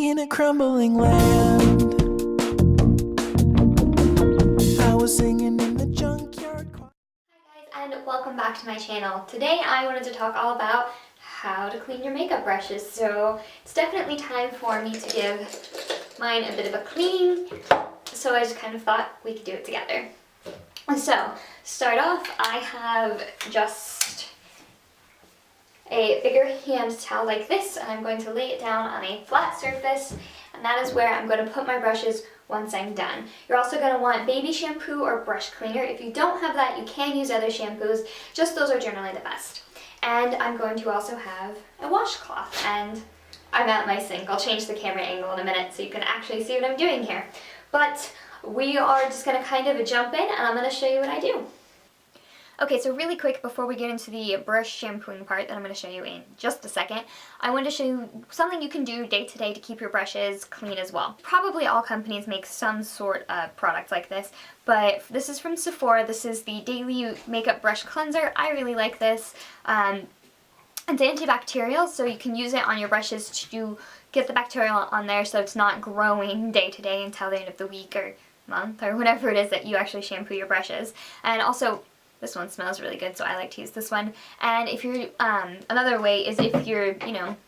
In a crumbling land, I was singing in the junkyard choir. Hi guys, and welcome back to my channel. Today I wanted to talk all about how to clean your makeup brushes. So it's definitely time for me to give mine a bit of a clean. So I just kind of thought we could do it together. So start off, I have just a bigger hand towel like this, and I'm going to lay it down on a flat surface, and that is where I'm going to put my brushes once I'm done. You're also going to want baby shampoo or brush cleaner. If you don't have that, you can use other shampoos, just those are generally the best. And I'm going to also have a washcloth, and I'm at my sink. I'll change the camera angle in a minute so you can actually see what I'm doing here. But we are just going to kind of jump in, and I'm going to show you what I do. Okay, so really quick before we get into the brush shampooing part that I'm going to show you in just a second, I wanted to show you something you can do day to day to keep your brushes clean as well. Probably all companies make some sort of product like this, but this is from Sephora. This is the Daily Makeup Brush Cleanser. I really like this. It's antibacterial, so you can use it on your brushes to get the bacteria on there so it's not growing day to day until the end of the week or month or whatever it is that you actually shampoo your brushes. And also, this one smells really good, so I like to use this one. And if you're, another way is if you're,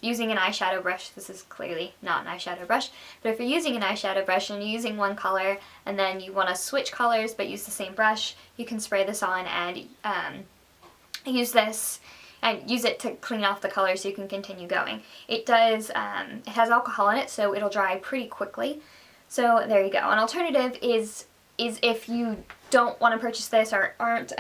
using an eyeshadow brush. This is clearly not an eyeshadow brush, but if you're using an eyeshadow brush and you're using one color and then you want to switch colors but use the same brush, you can spray this on and use this and use it to clean off the color so you can continue going. It does, it has alcohol in it, so it'll dry pretty quickly. So there you go. An alternative is if you don't want to purchase this or aren't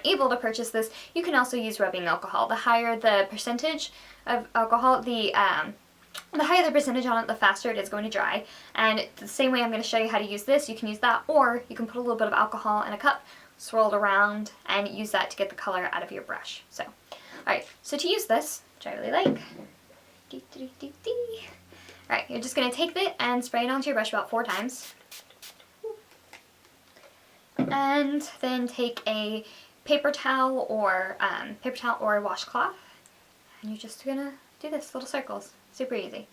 able to purchase this, you can also use rubbing alcohol. The higher the percentage of alcohol, the higher the percentage on it, the faster it is going to dry. And the same way I'm going to show you how to use this, you can use that, or you can put a little bit of alcohol in a cup, swirl it around, and use that to get the color out of your brush. So, alright, so to use this, which I really like, alright, you're just going to take it and spray it onto your brush about 4 times. And then take a paper towel or a washcloth, and you're just gonna do this little circles. Super easy.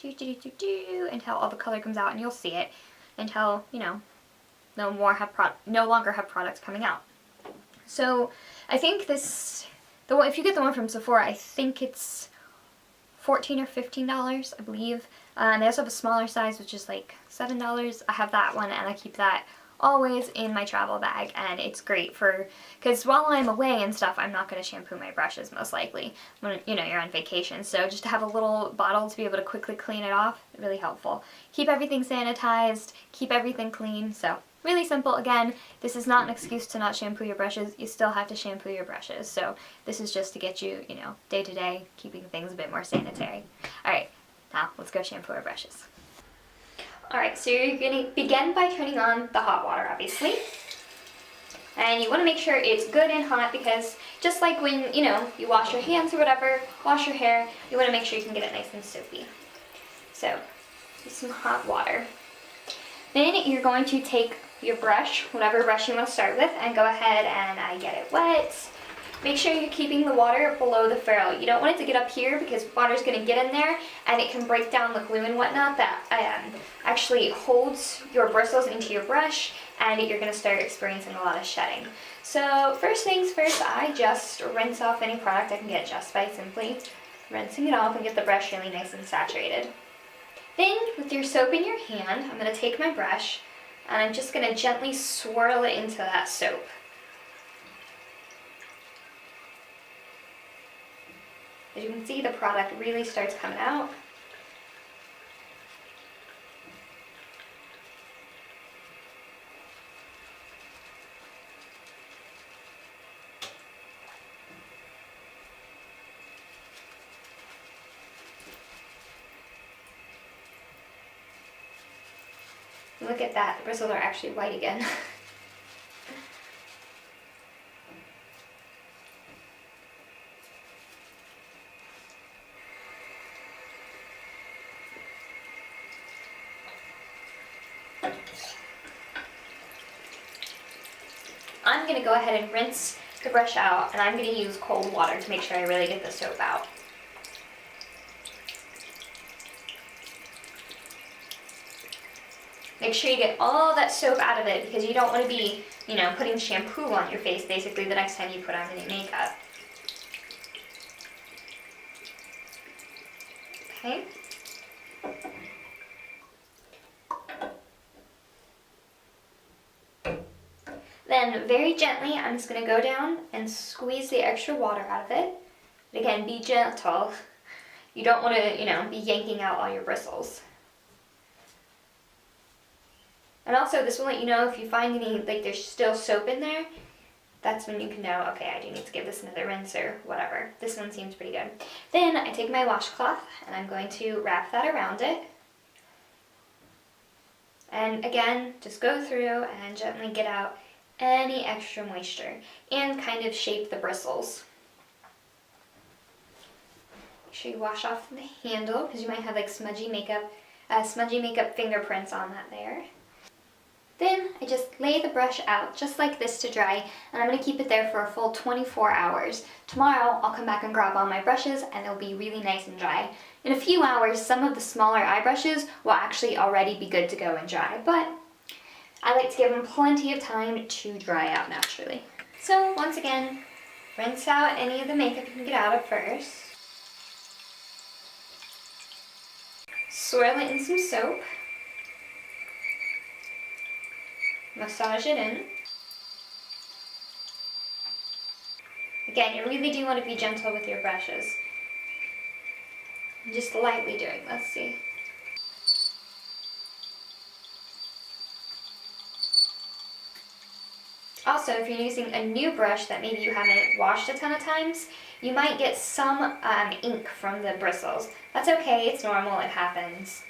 Until all the color comes out, and you'll see it until no longer have products coming out. So I think if you get the one from Sephora, I think it's $14 or $15, I believe. They also have a smaller size, which is like $7. I have that one, and I keep that always in my travel bag, and it's great because while I'm away and stuff, I'm not going to shampoo my brushes most likely when you're on vacation. So just to have a little bottle to be able to quickly clean it off, really helpful. Keep everything sanitized, keep everything clean. So really simple. Again, this is not an excuse to not shampoo your brushes. You still have to shampoo your brushes. So this is just to get you, day to day, keeping things a bit more sanitary. All right, now let's go shampoo our brushes. Alright, so you're going to begin by turning on the hot water, obviously. And you want to make sure it's good and hot because just like when, you wash your hands or whatever, wash your hair, you want to make sure you can get it nice and soapy. So, use some hot water. Then you're going to take your brush, whatever brush you want to start with, and go ahead and get it wet. Make sure you're keeping the water below the ferrule. You don't want it to get up here because water's going to get in there and it can break down the glue and whatnot that actually holds your bristles into your brush, and you're going to start experiencing a lot of shedding. So first things first, I just rinse off any product I can get just by simply rinsing it off and get the brush really nice and saturated. Then with your soap in your hand, I'm going to take my brush and I'm just going to gently swirl it into that soap. As you can see, the product really starts coming out. Look at that, the bristles are actually white again. I'm going to go ahead and rinse the brush out, and I'm going to use cold water to make sure I really get the soap out. Make sure you get all that soap out of it because you don't want to be, you know, putting shampoo on your face basically the next time you put on any makeup. Okay. Then very gently, I'm just going to go down and squeeze the extra water out of it. But again, be gentle. You don't want to, you know, be yanking out all your bristles. And also, this will let you know if you find any, like there's still soap in there, that's when you can know, okay, I do need to give this another rinse or whatever. This one seems pretty good. Then I take my washcloth and I'm going to wrap that around it. And again, just go through and gently get out any extra moisture and kind of shape the bristles. Make sure you wash off the handle because you might have like smudgy makeup fingerprints on that there. Then I just lay the brush out just like this to dry, and I'm going to keep it there for a full 24 hours. Tomorrow I'll come back and grab all my brushes and they'll be really nice and dry. In a few hours, some of the smaller eye brushes will actually already be good to go and dry, but I like to give them plenty of time to dry out naturally. So once again, rinse out any of the makeup you can get out of first. Swirl it in some soap. Massage it in. Again, you really do want to be gentle with your brushes. I'm just lightly doing this, see? Also, if you're using a new brush that maybe you haven't washed a ton of times, you might get some ink from the bristles. That's okay, it's normal, it happens.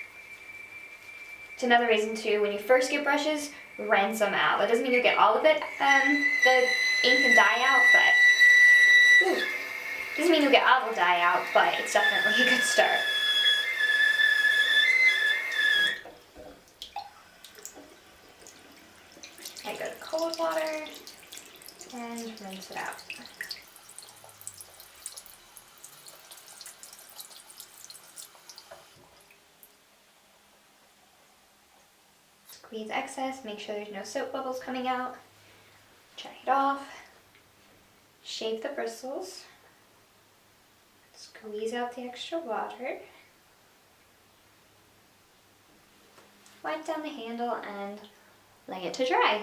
It's another reason too, when you first get brushes, rinse them out. That doesn't mean you get all of it, the ink and dye out, but doesn't mean you get all the dye out, but it's definitely a good start. I go to cold water and rinse it out. Squeeze excess, make sure there's no soap bubbles coming out. Check it off. Shape the bristles. Squeeze out the extra water. Wipe down the handle and lay it to dry.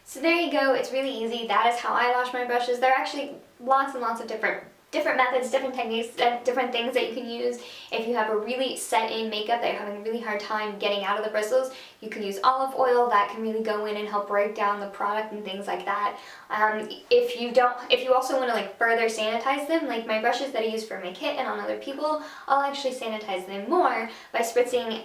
So there you go, it's really easy. That is how I wash my brushes. There are actually lots and lots of different methods, different techniques, different things that you can use. If you have a really set-in makeup that you're having a really hard time getting out of the bristles, you can use olive oil. That can really go in and help break down the product and things like that. If you also want to like further sanitize them, like my brushes that I use for my kit and on other people, I'll actually sanitize them more by spritzing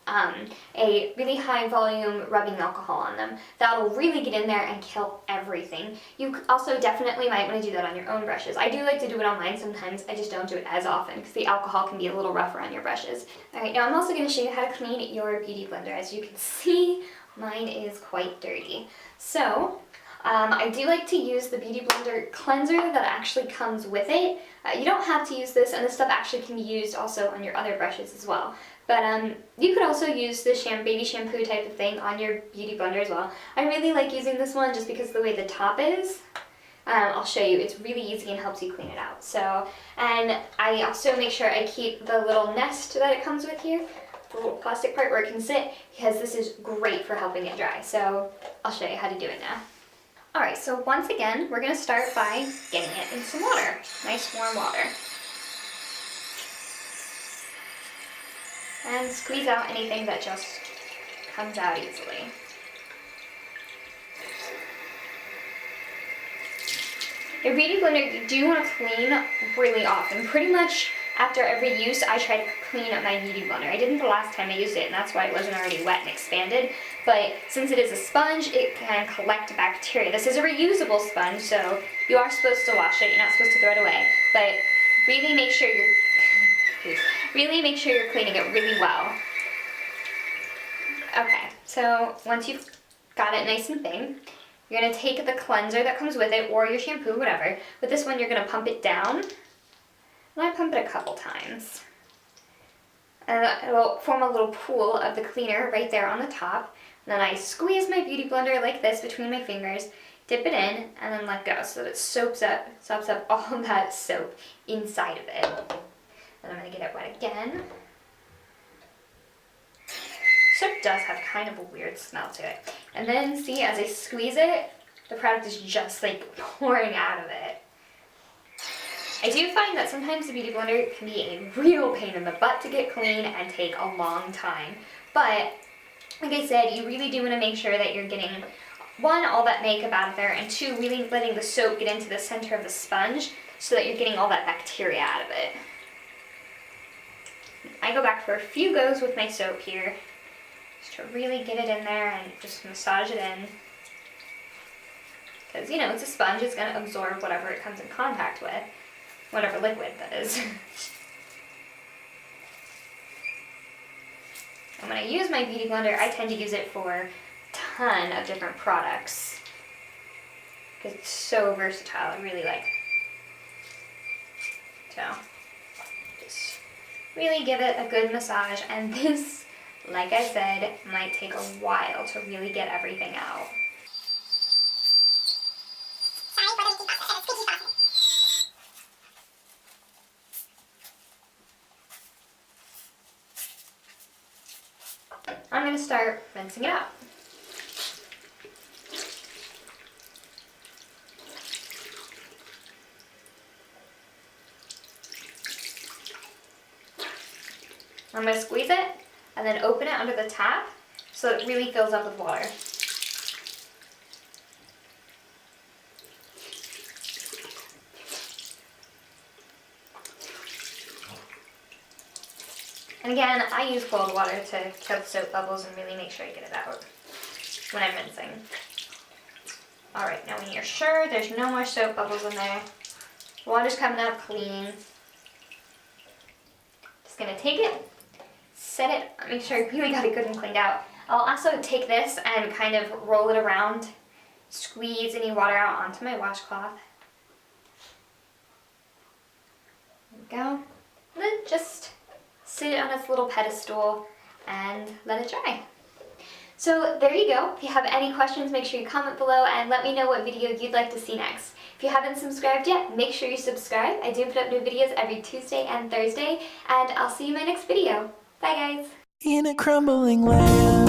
a really high volume rubbing alcohol on them. That'll really get in there and kill everything. You also definitely might want to do that on your own brushes. I do like to do it on mine sometimes, I just don't do it as often because the alcohol can be a little rougher on your brushes. Alright, now I'm also going to show you how to clean your beauty blender. As you can see, mine is quite dirty. So, I do like to use the Beauty Blender cleanser that actually comes with it. You don't have to use this, and this stuff actually can be used also on your other brushes as well. But you could also use the baby shampoo type of thing on your Beauty Blender as well. I really like using this one just because of the way the top is. I'll show you, it's really easy and helps you clean it out. So, and I also make sure I keep the little nest that it comes with here, the little plastic part where it can sit, because this is great for helping it dry. So I'll show you how to do it now. Alright, so once again, we're going to start by getting it in some water, nice warm water. And squeeze out anything that just comes out easily. Your beauty blender, you do want to clean really often. Pretty much after every use, I try to clean up my beauty blender. I didn't the last time I used it, and that's why it wasn't already wet and expanded. But since it is a sponge, it can collect bacteria. This is a reusable sponge, so you are supposed to wash it. You're not supposed to throw it away. But really make sure you're cleaning it really well. Okay, so once you've got it nice and thin, you're going to take the cleanser that comes with it, or your shampoo, whatever. With this one, you're going to pump it down. And I pump it a couple times. and it'll form a little pool of the cleaner right there on the top. And then I squeeze my beauty blender like this between my fingers, dip it in, and then let go so that it soaks up all of that soap inside of it. And I'm going to get it wet again. Soap does have kind of a weird smell to it. And then see, as I squeeze it, the product is just like pouring out of it. I do find that sometimes the beauty blender can be a real pain in the butt to get clean and take a long time. But like I said, you really do want to make sure that you're getting, one, all that makeup out of there, and two, really letting the soap get into the center of the sponge so that you're getting all that bacteria out of it. I go back for a few goes with my soap here, just to really get it in there and just massage it in. Because, you know, it's a sponge, it's going to absorb whatever it comes in contact with, whatever liquid that is. And when I use my beauty blender, I tend to use it for a ton of different products because it's so versatile. I really like it. So, just really give it a good massage, and this, like I said, might take a while to really get everything out. I'm going to start rinsing it out. I'm going to squeeze it and then open it under the tap so it really fills up with water. And again, I use cold water to kill the soap bubbles and really make sure I get it out when I'm rinsing. Alright, now when you're sure there's no more soap bubbles in there, water's coming out clean, just going to take it, set it, make sure I really got it good and cleaned out. I'll also take this and kind of roll it around, squeeze any water out onto my washcloth. There we go. And then just sit it on its little pedestal and let it dry. So there you go. If you have any questions, make sure you comment below and let me know what video you'd like to see next. If you haven't subscribed yet, make sure you subscribe. I do put up new videos every Tuesday and Thursday, and I'll see you in my next video. Bye guys! In a crumbling land.